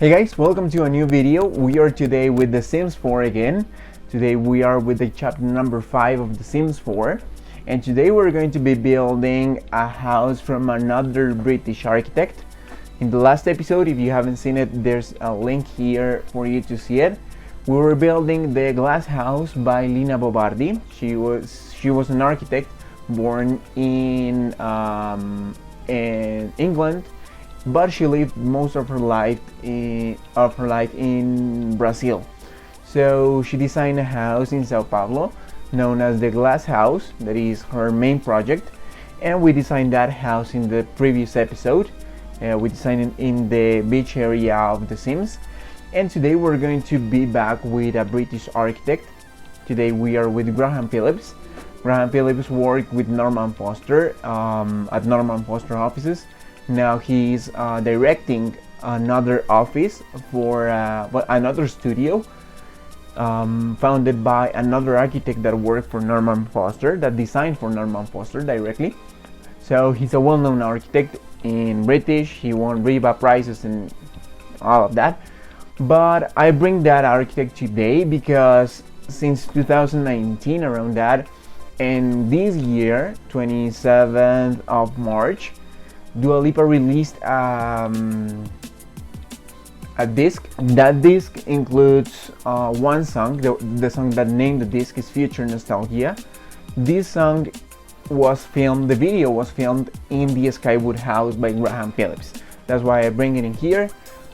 Hey guys, welcome to a new video. We are today with The Sims 4 again. Today we are with the chapter number 5 of The Sims 4. And today we're going to be building a house from another British architect. In the last episode, if you haven't seen it, there's a link here for you to see it. We were building the glass house by Lina Bobardi. She was an architect born in England, but she lived most of her life in Brazil. So she designed a house in Sao Paulo known as the Glass House. That is her main project, and we designed that house in the previous episode. We designed it in the beach area of The Sims, and today we're going to be back with a British architect. Today we are with Graham Phillips. Graham Phillips worked with Norman Foster at Norman Foster offices. Now he's directing another office for another studio founded by another architect that worked for Norman Foster, that designed for Norman Foster directly. So he's a well-known architect in British. He won Riva prizes and all of that. But I bring that architect today because since 2019, around that, and this year, 27th of March, Dua Lipa released a disc. That disc includes one song. The song that named the disc is Future Nostalgia. This song was filmed, the video was filmed in the Skywood house by Graham Phillips. That's why I bring it in here.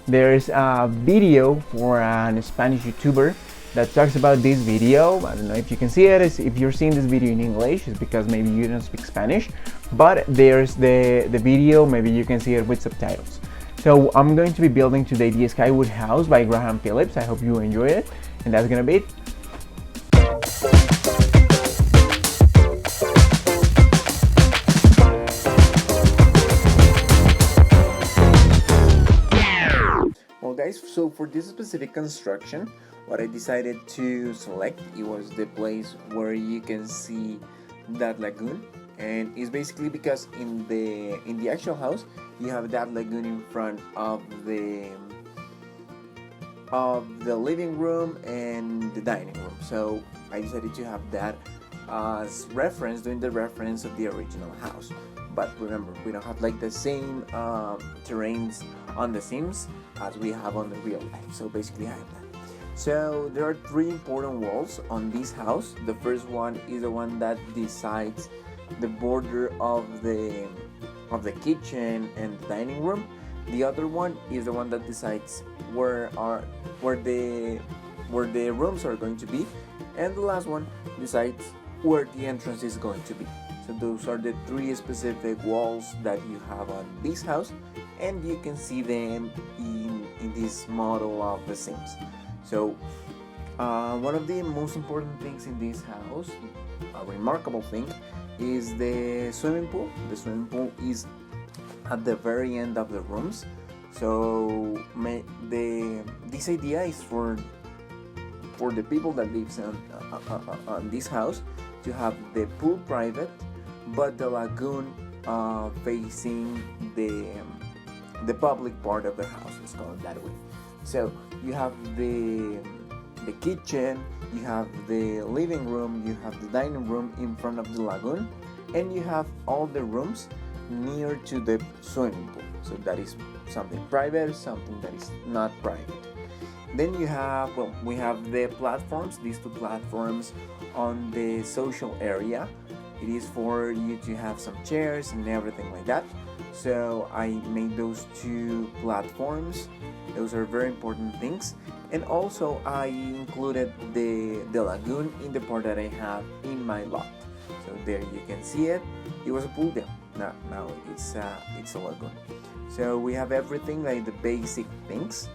There's a video for a Spanish YouTuber that talks about this video. I don't know if you can see it. If you're seeing this video in English, it's because maybe you don't speak Spanish, but there's the video, maybe you can see it with subtitles. So I'm going to be building today the Skywood house by Graham Phillips. I hope you enjoy it, and that's gonna be it. Well guys, so for this specific construction, what I decided to select, it was the place where you can see that lagoon, and it's basically because in the actual house you have that lagoon in front of the living room and the dining room. So I decided to have that as reference, doing the reference of the original house. But remember, we don't have like the same terrains on The Sims as we have on the real life. So basically I have that. So there are three important walls on this house. The first one is the one that decides the border of the kitchen and the dining room. The other one is the one that decides where the rooms are going to be, and the last one decides where the entrance is going to be. So those are the three specific walls that you have on this house, and you can see them in this model of The Sims. So one of the most important things in this house, a remarkable thing, is the swimming pool. The swimming pool is at the very end of the rooms. So this idea is for the people that lives on this house to have the pool private, but the lagoon facing the public part of the house. Let's call it that way. So you have the kitchen, you have the living room, you have the dining room in front of the lagoon, and you have all the rooms near to the swimming pool. So that is something private, something that is not private. Then we have the platforms, these two platforms on the social area. It is for you to have some chairs and everything like that. So I made those two platforms. Those are very important things. And also I included the lagoon in the part that I have in my lot. So there you can see it. It was a pool then. Now it's a lagoon. So we have everything, like the basic things.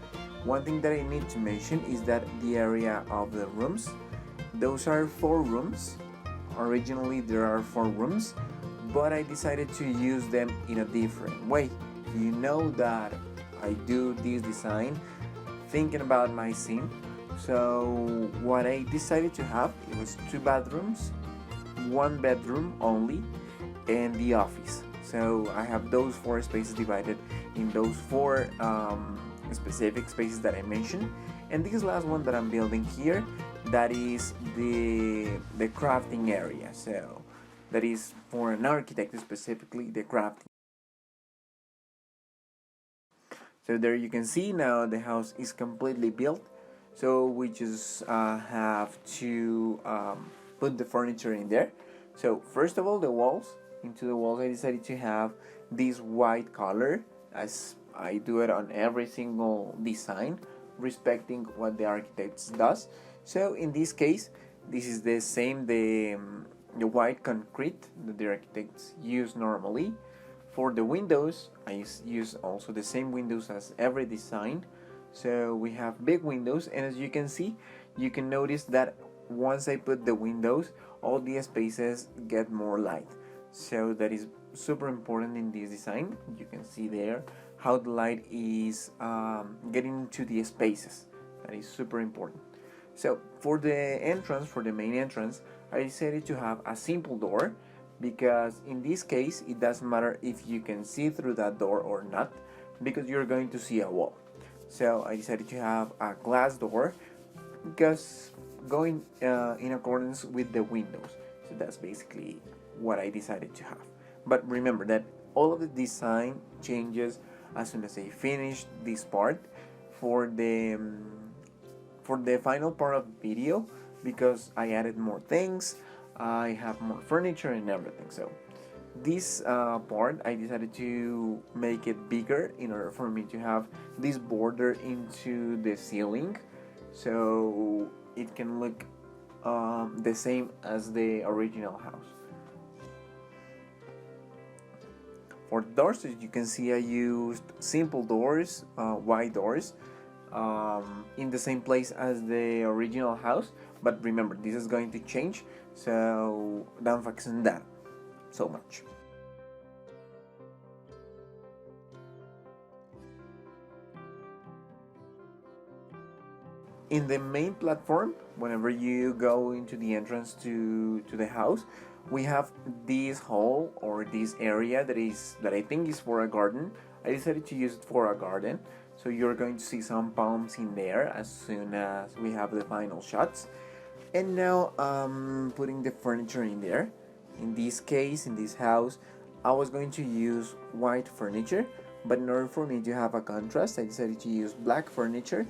One thing that I need to mention is that the area of the rooms, those are 4 rooms. Originally there are 4 rooms, but I decided to use them in a different way. You know that I do this design thinking about my sim. So what I decided to have, it was 2 bathrooms, 1 bedroom only, and the office. So I have those 4 spaces divided in those 4 specific spaces that I mentioned. And this last one that I'm building here, that is the crafting area. So that is for an architect specifically, the crafting. So there you can see now the house is completely built. So we just have to put the furniture in there. So first of all, the walls. Into the walls I decided to have this white color, as I do it on every single design, respecting what the architect does. So in this case, this is the same, the white concrete that the architects use normally. For the windows, I use also the same windows as every design. So we have big windows, and as you can see, you can notice that once I put the windows, all the spaces get more light. So that is super important in this design. You can see there how the light is getting into the spaces. That is super important. So for the entrance, for the main entrance, I decided to have a simple door, because in this case it doesn't matter if you can see through that door or not, because you're going to see a wall. So I decided to have a glass door, because going in accordance with the windows. So that's basically what I decided to have. But remember that all of the design changes as soon as I finish this part for the final part of the video, because I added more things, I have more furniture and everything. So this part I decided to make it bigger in order for me to have this border into the ceiling, so it can look the same as the original house. For the doors, as you can see, I used simple doors, wide doors, in the same place as the original house. But remember, this is going to change, so don't focus on that so much. In the main platform, whenever you go into the entrance to the house, we have this hall or this area that I think is for a garden. I decided to use it for a garden, so you're going to see some palms in there as soon as we have the final shots. And now putting the furniture in there. In this case, in this house, I was going to use white furniture, but in order for me to have a contrast, I decided to use black furniture.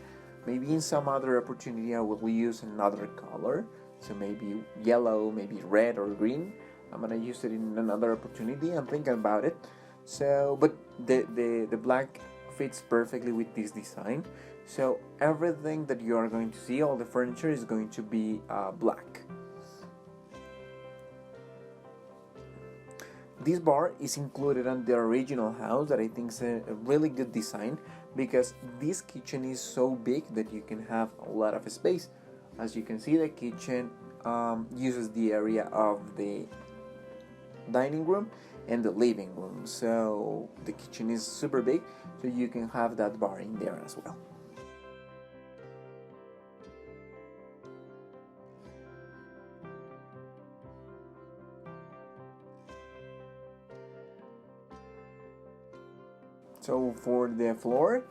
Maybe in some other opportunity I will use another color, so maybe yellow, maybe red or green. I'm gonna use it in another opportunity. I'm thinking about it. So, but the black fits perfectly with this design. So everything that you are going to see, all the furniture is going to be black. This bar is included on the original house, that I think is a really good design, because this kitchen is so big that you can have a lot of space. As you can see, the kitchen uses the area of the dining room and the living room, so the kitchen is super big, so you can have that bar in there as well. So for the floor,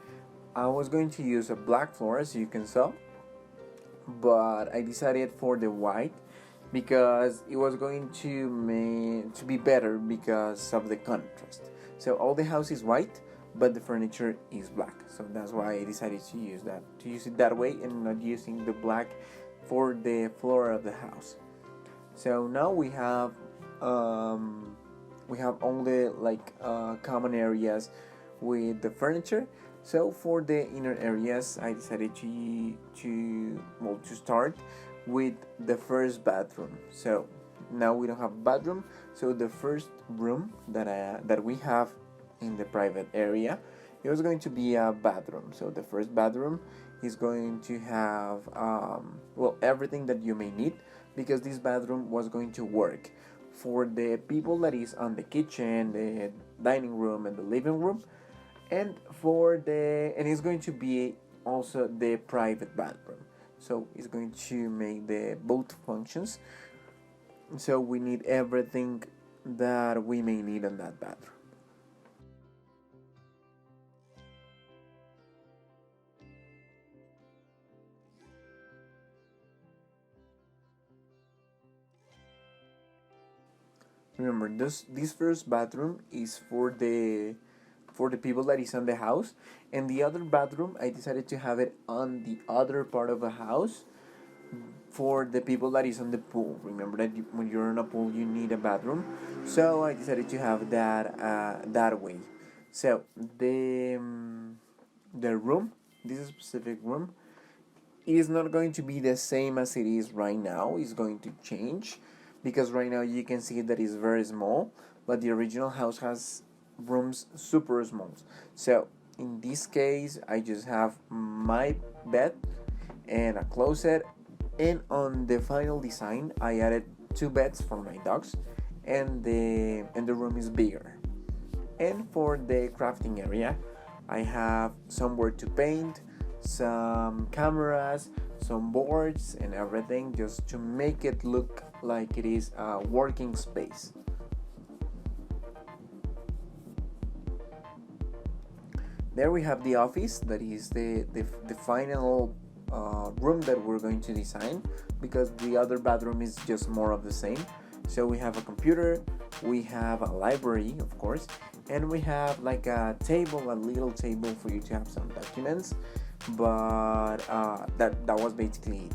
I was going to use a black floor, as you can see, but I decided for the white, because it was going to be better because of the contrast. So all the house is white, but the furniture is black. So that's why I decided to use it that way, and not using the black for the floor of the house. So now we have all the common areas with the furniture. So for the inner areas, I decided to start with the first bathroom. So now we don't have a bathroom, so the first room that we have in the private area, it was going to be a bathroom. So the first bathroom is going to have everything that you may need, because this bathroom was going to work for the people that is on the kitchen, the dining room and the living room, and it's going to be also the private bathroom. So it's going to make the both functions. So we need everything that we may need in that bathroom. Remember, this first bathroom is for the people that is on the house, and the other bathroom I decided to have it on the other part of the house for the people that is on the pool. Remember that when you're in a pool you need a bathroom, so I decided to have that that way. So the room, this specific room, it is not going to be the same as it is right now. It's going to change because right now you can see that it's very small, but the original house has rooms super small. So in this case I just have my bed and a closet, and on the final design I added two beds for my dogs, and the room is bigger. And for the crafting area I have somewhere to paint, some cameras, some boards and everything, just to make it look like it is a working space. There we have the office, that is the final room that we're going to design, because the other bathroom is just more of the same. So we have a computer, we have a library of course, and we have like a table, a little table for you to have some documents. But that was basically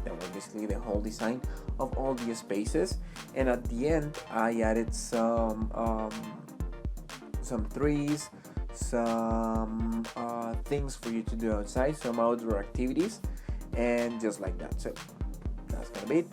the whole design of all the spaces. And at the end I added some trees, some things for you to do outside, some outdoor activities, and just like that. So that's gonna be it.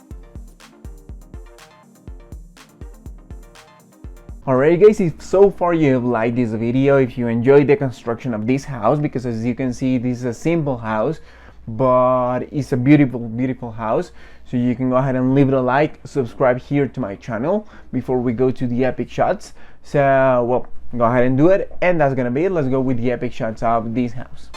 Alright guys, if so far you have liked this video, if you enjoyed the construction of this house, because as you can see this is a simple house but it's a beautiful house, so you can go ahead and leave it a like, subscribe here to my channel before we go to the epic shots. So well, go ahead and do it, and that's gonna be it. Let's go with the epic shots of this house.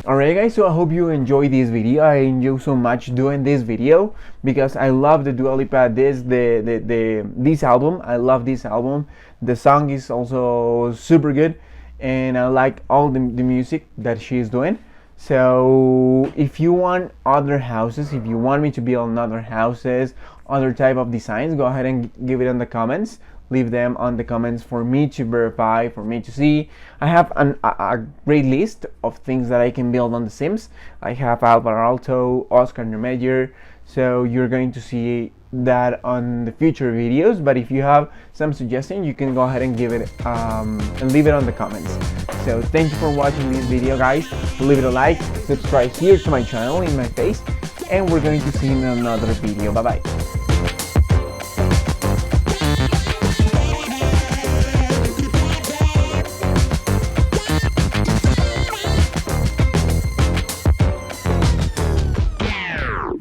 Alright guys, so I hope you enjoyed this video. I enjoy so much doing this video because I love the Dua Lipa this album. I love this album. The song is also super good and I like all the music that she's doing. So if you want other houses, if you want me to build other houses, other type of designs, go ahead and give it in the comments. Leave them on the comments for me to verify, for me to see. I have a great list of things that I can build on The Sims. I have Alvar Aalto, Oscar Niemeyer, so you're going to see that on the future videos. But if you have some suggestion, you can go ahead and give it and leave it on the comments. So thank you for watching this video, guys. Leave it a like, subscribe here to my channel in my face, and we're going to see you in another video. Bye bye.